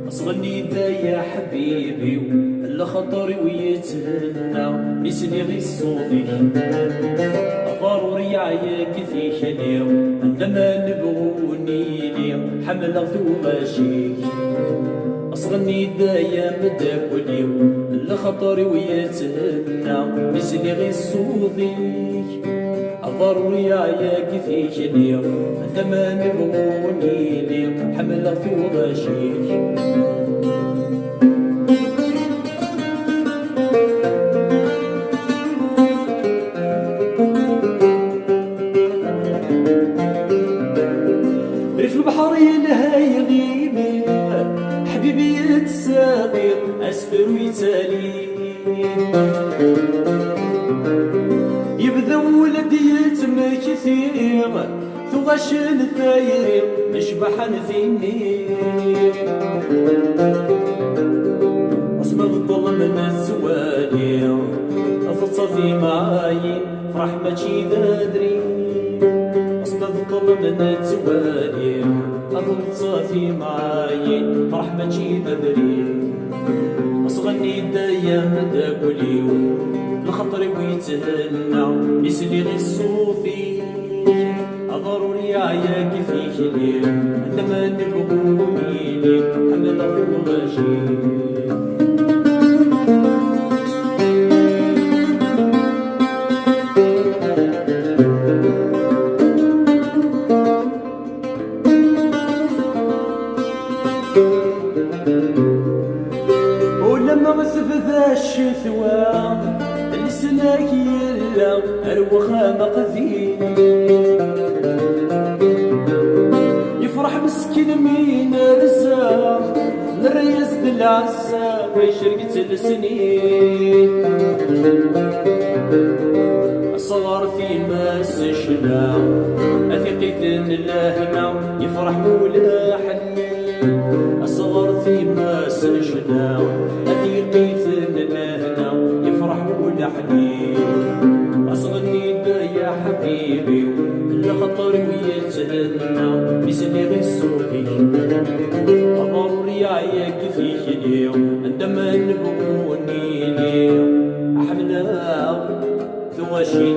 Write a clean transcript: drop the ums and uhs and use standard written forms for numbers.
أصغني دا يا حبيبي لخطري ويتهنى نسني غي صوتي ضروري عياك فيك اليوم عندما نبغوني اليوم حمل ثوباشيك أصغني دا يا مداك اليوم لخطري ويتهنى نسني غي صوتي ضروري عياك فيك اليوم عندما نبغوني اليوم حمل ثوباشيك ريف البحر يلها يغيبي حبيبي يتساقي أسفر ويتالي يبدا ولد يتم كثير ثغش الثاير نشبح نثيني اسم الظلم من الزوالي أفتصفي معاي فرح ماشي دادري اسم الظلم من الزوالي أفتصفي معاي فرح ماشي دادري أصغني دايا مدى كل يوم لخطري ويتهنى يسلي غي صوفي ضروري عياك فيك اليوم عندما نبغوني ليك حمل الغاشي ولما غسف ذا الشثوى لسناك يلا أروخا مقذي يفرح مسكين مين رزاق نريز بالعسى ويشرقت السنين صغار في ماس شلا أثقيت اللهنا يفرح مولا حنين صغار في ماس شلا أثقيت اللهنا يفرح مولا حنين أصغني دا يا حبيبي لخطري ويتهنى بسني غي صوفي ضروري عياك فيك اليوم عندما نبغوني اليوم أحملها ثواشي